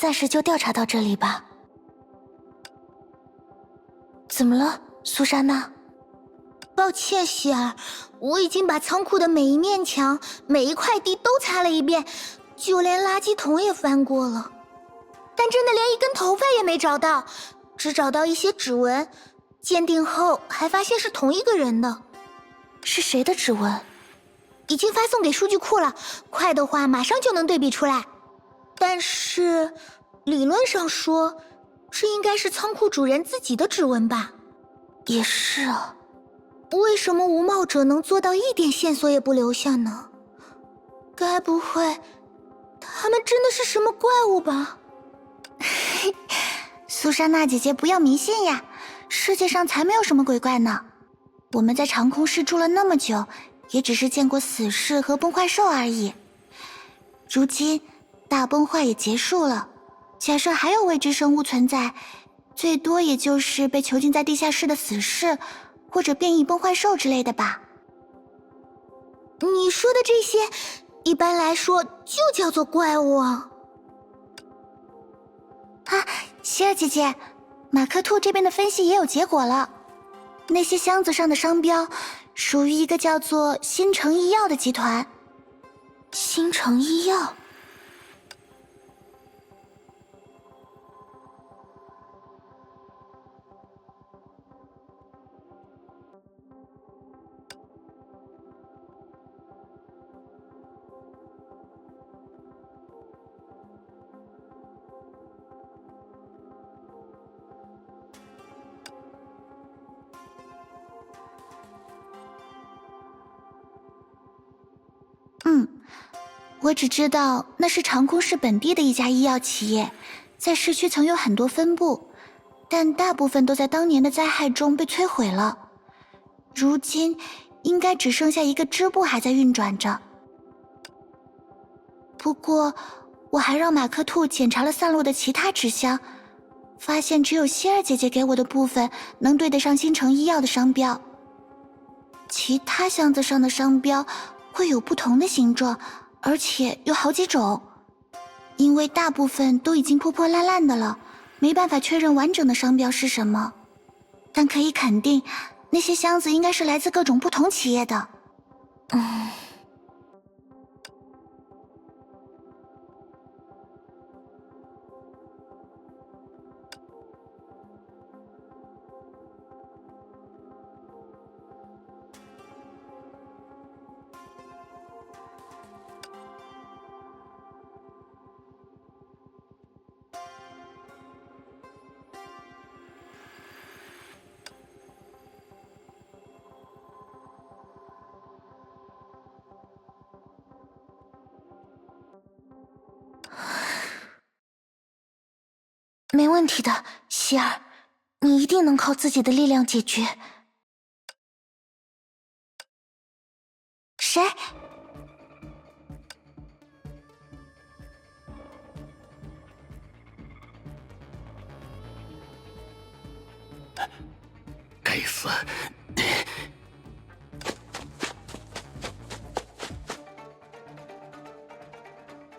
暂时就调查到这里吧。怎么了，苏珊娜？抱歉，希儿，我已经把仓库的每一面墙、每一块地都擦了一遍，就连垃圾桶也翻过了，但真的连一根头发也没找到，只找到一些指纹，鉴定后还发现是同一个人的。是谁的指纹？已经发送给数据库了，快的话马上就能对比出来。但是理论上说，这应该是仓库主人自己的指纹吧？也是啊。为什么无帽者能做到一点线索也不留下呢？该不会他们真的是什么怪物吧？苏珊娜姐姐不要迷信呀，世界上才没有什么鬼怪呢。我们在长空室住了那么久，也只是见过死士和崩坏兽而已。如今大崩坏也结束了，假设还有未知生物存在，最多也就是被囚禁在地下室的死士或者变异崩坏兽之类的吧。你说的这些一般来说就叫做怪物啊。希儿姐姐，马克兔这边的分析也有结果了，那些箱子上的商标属于一个叫做新城医药的集团。新城医药？我只知道那是长空市本地的一家医药企业，在市区曾有很多分部，但大部分都在当年的灾害中被摧毁了。如今应该只剩下一个支部还在运转着。不过我还让马克兔检查了散落的其他纸箱，发现只有希儿姐姐给我的部分能对得上新城医药的商标，其他箱子上的商标会有不同的形状，而且有好几种。因为大部分都已经破破烂烂的了，没办法确认完整的商标是什么，但可以肯定那些箱子应该是来自各种不同企业的。没问题的，希儿，你一定能靠自己的力量解决。谁？该死！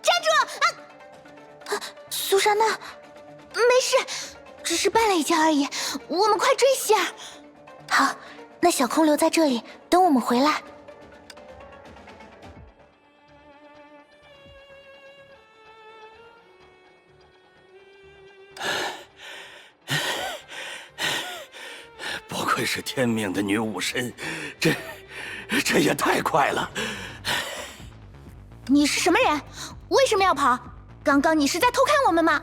站住！苏珊娜，没事，只是绊了一跤而已，我们快追希儿。好，那小空留在这里，等我们回来。不愧是天命的女武神，这也太快了！你是什么人？为什么要跑？刚刚你是在偷看我们吗？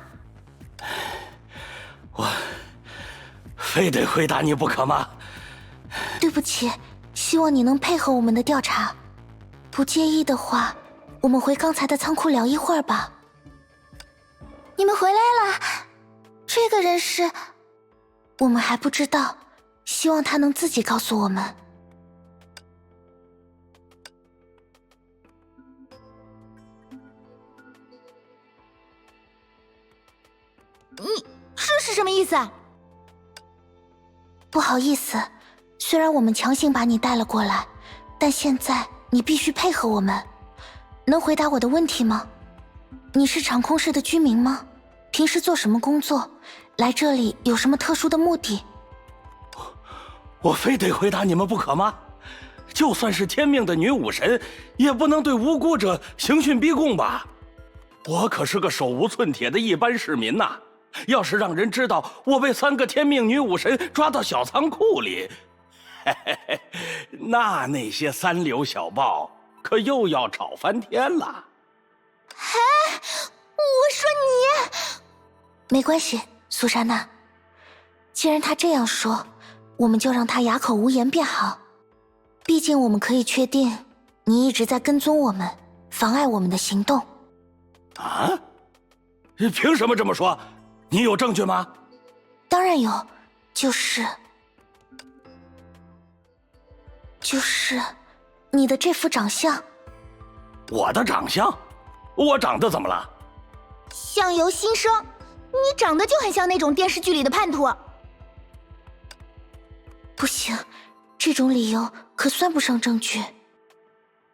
我非得回答你不可吗？对不起，希望你能配合我们的调查。不介意的话，我们回刚才的仓库聊一会儿吧。你们回来了，这个人是……我们还不知道，希望他能自己告诉我们。这是什么意思？不好意思，虽然我们强行把你带了过来，但现在你必须配合我们。能回答我的问题吗？你是长空市的居民吗？平时做什么工作？来这里有什么特殊的目的？我非得回答你们不可吗？就算是天命的女武神，也不能对无辜者刑讯逼供吧？我可是个手无寸铁的一般市民呐！要是让人知道我被3个天命女武神抓到小仓库里，那些三流小报可又要吵翻天了。我说你……没关系，苏珊娜，既然他这样说，我们就让他哑口无言便好。毕竟我们可以确定，你一直在跟踪我们，妨碍我们的行动。啊？凭什么这么说？你有证据吗？当然有，就是你的这副长相。我的长相？我长得怎么了？相由心生，你长得就很像那种电视剧里的叛徒。不行，这种理由可算不上证据。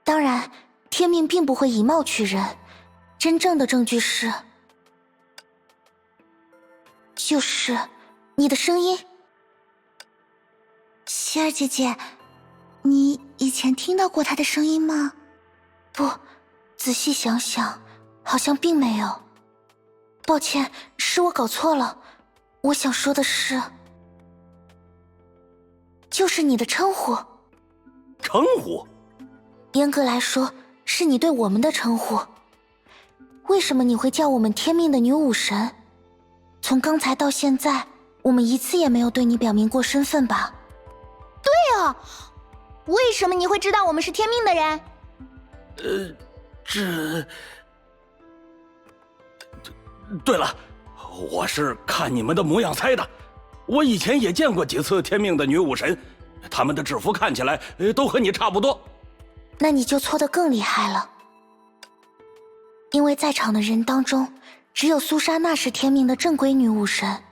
当然，天命并不会以貌取人，真正的证据就是你的声音。希儿姐姐，你以前听到过她的声音吗？不，仔细想想，好像并没有。抱歉，是我搞错了。我想说的是，就是你的称呼。称呼？严格来说，是你对我们的称呼。为什么你会叫我们天命的女武神？从刚才到现在，我们一次也没有对你表明过身份吧？对啊，为什么你会知道我们是天命的人？对了，我是看你们的模样猜的。我以前也见过几次天命的女武神，她们的制服看起来都和你差不多。那你就错得更厉害了。因为在场的人当中，只有苏莎娜是天命的正规女武神，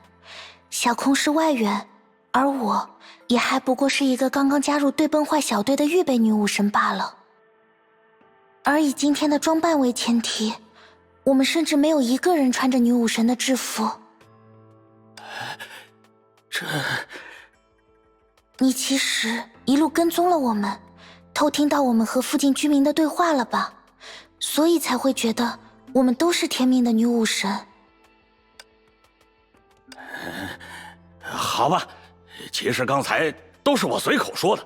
小空是外援，而我也还不过是一个刚刚加入对崩坏小队的预备女武神罢了。而以今天的装扮为前提，我们甚至没有一个人穿着女武神的制服。你其实一路跟踪了我们，偷听到我们和附近居民的对话了吧？所以才会觉得我们都是天命的女武神。好吧，其实刚才都是我随口说的，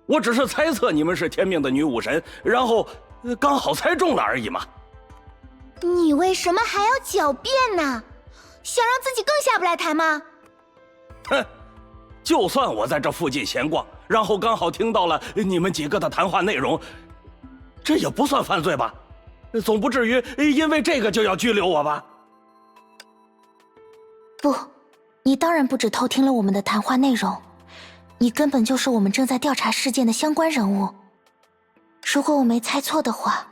我只是猜测你们是天命的女武神，然后刚好猜中了而已嘛。你为什么还要狡辩呢？想让自己更下不来台吗？哼，就算我在这附近闲逛，然后刚好听到了你们几个的谈话内容，这也不算犯罪吧？总不至于因为这个就要拘留我吧？不，你当然不只偷听了我们的谈话内容，你根本就是我们正在调查事件的相关人物。如果我没猜错的话，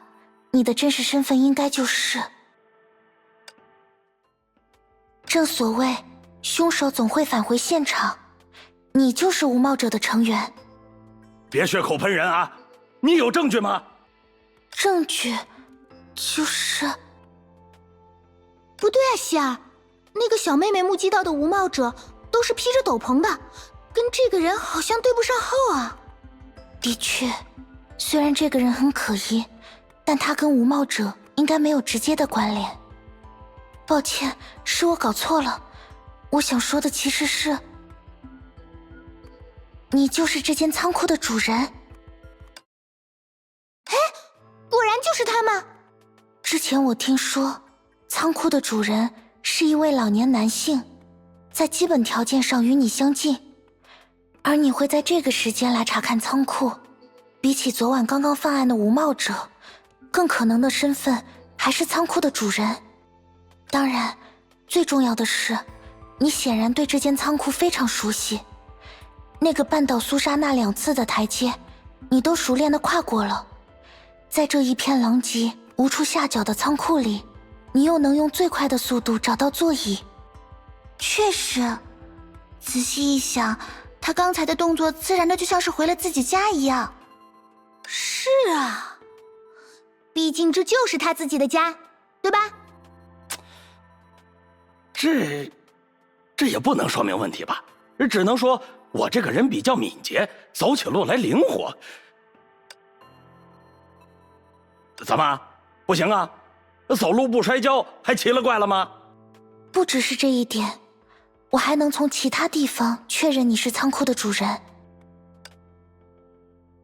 你的真实身份应该就是……正所谓，凶手总会返回现场，你就是无貌者的成员。别血口喷人啊！你有证据吗？证据就是……不对啊，希儿，那个小妹妹目击到的无貌者都是披着斗篷的，跟这个人好像对不上号啊。的确，虽然这个人很可疑，但他跟无貌者应该没有直接的关联。抱歉，是我搞错了。我想说的其实是，你就是这间仓库的主人。哎，果然就是他吗？之前我听说，仓库的主人是一位老年男性，在基本条件上与你相近，而你会在这个时间来查看仓库，比起昨晚刚刚犯案的无貌者，更可能的身份还是仓库的主人。当然，最重要的是，你显然对这间仓库非常熟悉。那个绊倒苏莎那2次的台阶，你都熟练地跨过了。在这一片狼藉、无处下脚的仓库里，你又能用最快的速度找到座椅。确实，仔细一想，他刚才的动作自然的就像是回了自己家一样。是啊，毕竟这就是他自己的家，对吧？这也不能说明问题吧？只能说我这个人比较敏捷，走起路来灵活。怎么不行啊？走路不摔跤还奇了怪了吗？不只是这一点，我还能从其他地方确认你是仓库的主人，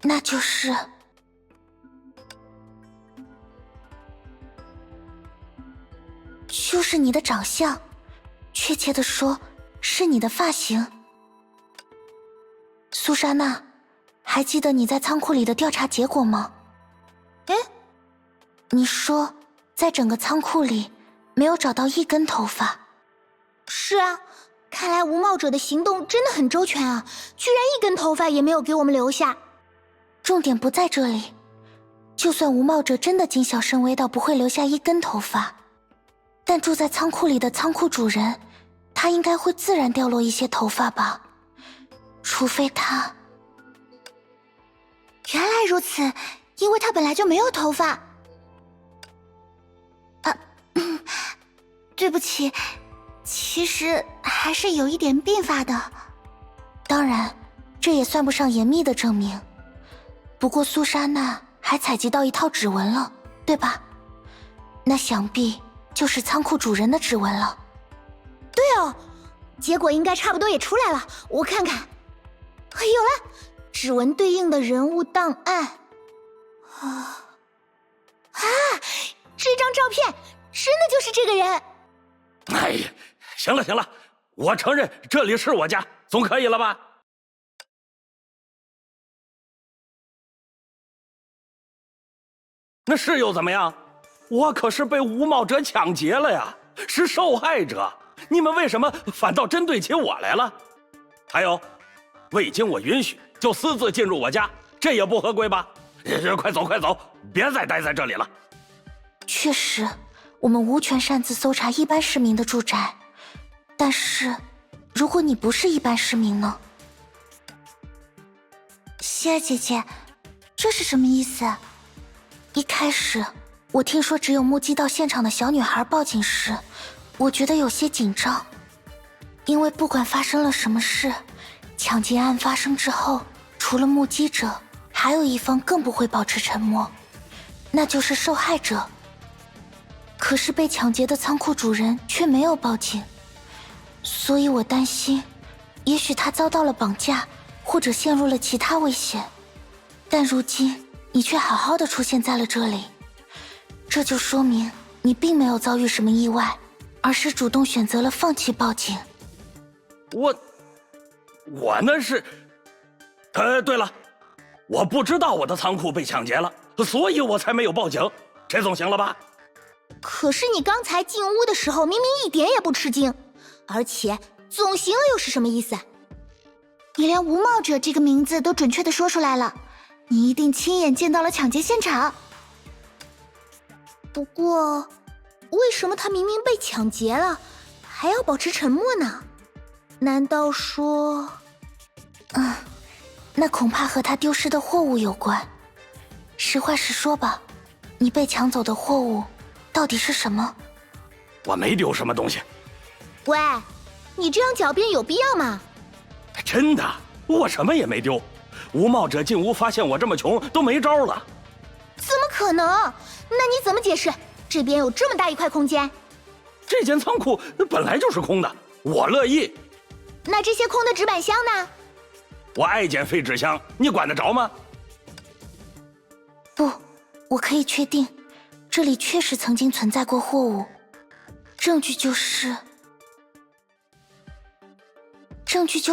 那就是你的长相，确切的说是你的发型。苏莎娜，还记得你在仓库里的调查结果吗？诶，你说在整个仓库里没有找到一根头发。是啊，看来无帽者的行动真的很周全啊，居然一根头发也没有给我们留下。重点不在这里，就算无帽者真的谨小慎微到不会留下一根头发，但住在仓库里的仓库主人，他应该会自然掉落一些头发吧？除非他……原来如此，因为他本来就没有头发。对不起，其实还是有一点鬓发的。当然，这也算不上严密的证明。不过苏莎娜还采集到一套指纹了，对吧？那想必就是仓库主人的指纹了。对哦，结果应该差不多也出来了，我看看。有了，指纹对应的人物档案。这张照片真的就是这个人。哎呀，行了行了，我承认这里是我家，总可以了吧？那是又怎么样？我可是被无帽者抢劫了呀，是受害者，你们为什么反倒针对起我来了？还有，未经我允许就私自进入我家，这也不合规吧？快走快走，别再待在这里了。确实，我们无权擅自搜查一般市民的住宅，但是如果你不是一般市民呢？希儿姐姐，这是什么意思？一开始我听说只有目击到现场的小女孩报警时，我觉得有些紧张，因为不管发生了什么事，抢劫案发生之后，除了目击者，还有一方更不会保持沉默，那就是受害者。可是被抢劫的仓库主人却没有报警，所以我担心，也许他遭到了绑架，或者陷入了其他危险。但如今你却好好的出现在了这里，这就说明你并没有遭遇什么意外，而是主动选择了放弃报警。我那是……对了，我不知道我的仓库被抢劫了，所以我才没有报警，这总行了吧？可是你刚才进屋的时候明明一点也不吃惊，而且总行了又是什么意思？你连无帽者这个名字都准确的说出来了，你一定亲眼见到了抢劫现场。不过，为什么他明明被抢劫了，还要保持沉默呢？难道说……那恐怕和他丢失的货物有关。实话实说吧，你被抢走的货物到底是什么？我没丢什么东西。喂，你这样狡辩有必要吗？真的，我什么也没丢。无帽者进屋发现我这么穷，都没招了。怎么可能？那你怎么解释？这边有这么大一块空间，这间仓库本来就是空的，我乐意。那这些空的纸板箱呢？我爱捡废纸箱，你管得着吗？不，我可以确定，这里确实曾经存在过货物。证据就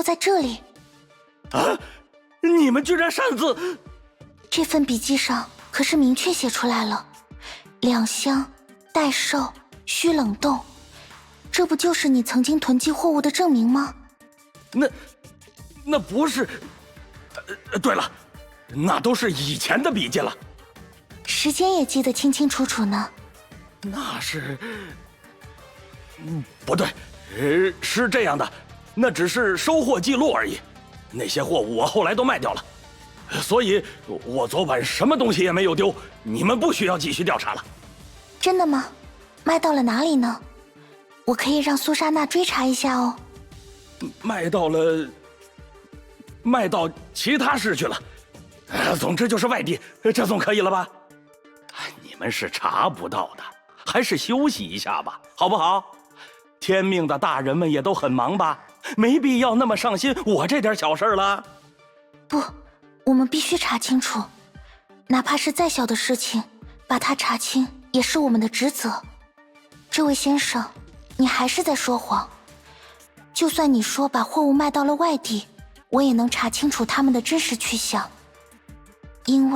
在这里。啊！你们居然擅自……这份笔记上可是明确写出来了，2箱待售，需冷冻。这不就是你曾经囤积货物的证明吗？那不是……对了，那都是以前的笔记了。时间也记得清清楚楚呢。那是……不对，是这样的，那只是收货记录而已。那些货物我后来都卖掉了，所以我昨晚什么东西也没有丢。你们不需要继续调查了。真的吗？卖到了哪里呢？我可以让苏莎娜追查一下哦。卖到其他市去了。总之就是外地，这总可以了吧？你们是查不到的，还是休息一下吧，好不好？天命的大人们也都很忙吧，没必要那么上心我这点小事了。不，我们必须查清楚，哪怕是再小的事情，把它查清也是我们的职责。这位先生，你还是在说谎。就算你说把货物卖到了外地，我也能查清楚他们的真实去向。因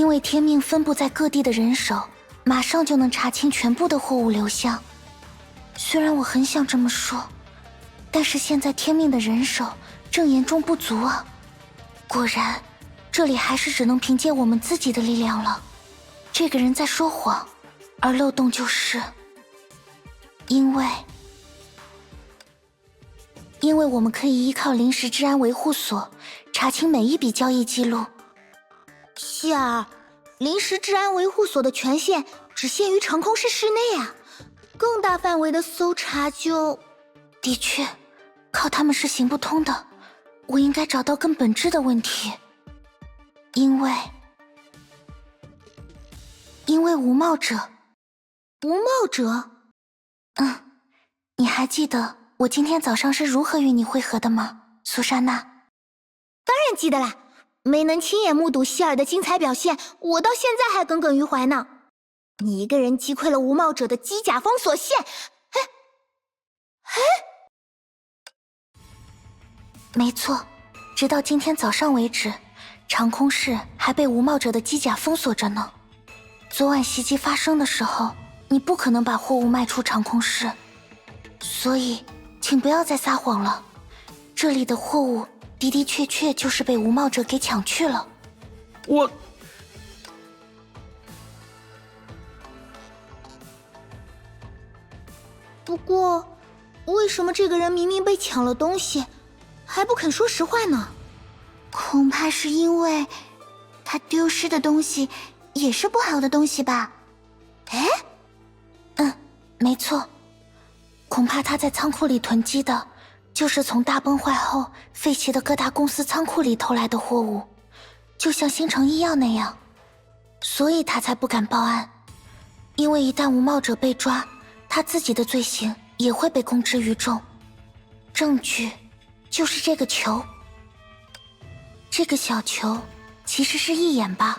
为天命分布在各地的人手，马上就能查清全部的货物流向。虽然我很想这么说，但是现在天命的人手正严重不足啊。果然，这里还是只能凭借我们自己的力量了。这个人在说谎，而漏洞就是因为我们可以依靠临时治安维护所查清每一笔交易记录。希尔，临时治安维护所的权限只限于长空室室内啊，更大范围的搜查就……的确，靠他们是行不通的。我应该找到更本质的问题。因为无冒者。无冒者？你还记得我今天早上是如何与你会合的吗，苏莎娜？当然记得啦，没能亲眼目睹希尔的精彩表现，我到现在还耿耿于怀呢。你一个人击溃了无冒者的机甲封锁线，没错，直到今天早上为止，长空室还被无冒者的机甲封锁着呢。昨晚袭击发生的时候，你不可能把货物卖出长空室，所以请不要再撒谎了。这里的货物的确就是被无冒者给抢去了。不过，为什么这个人明明被抢了东西，还不肯说实话呢？恐怕是因为他丢失的东西也是不好的东西吧？没错，恐怕他在仓库里囤积的就是从大崩坏后废弃的各大公司仓库里偷来的货物，就像星城医药那样，所以他才不敢报案。因为一旦无冒者被抓，他自己的罪行也会被公之于众。证据就是这个球。这个小球其实是一眼吧，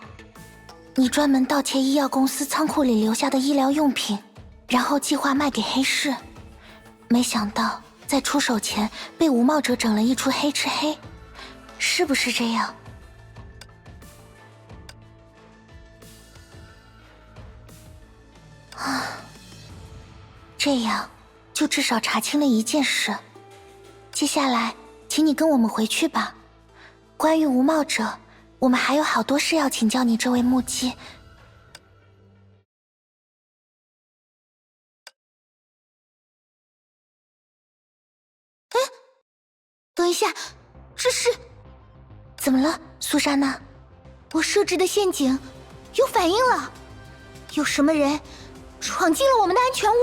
你专门盗窃医药公司仓库里留下的医疗用品，然后计划卖给黑市，没想到在出手前被无冒者整了一出黑吃黑，是不是这样？这样就至少查清了一件事。接下来请你跟我们回去吧。关于无冒者，我们还有好多事要请教你这位目击。等一下，这是……怎么了，苏莎娜？我设置的陷阱有反应了，有什么人闯进了我们的安全屋。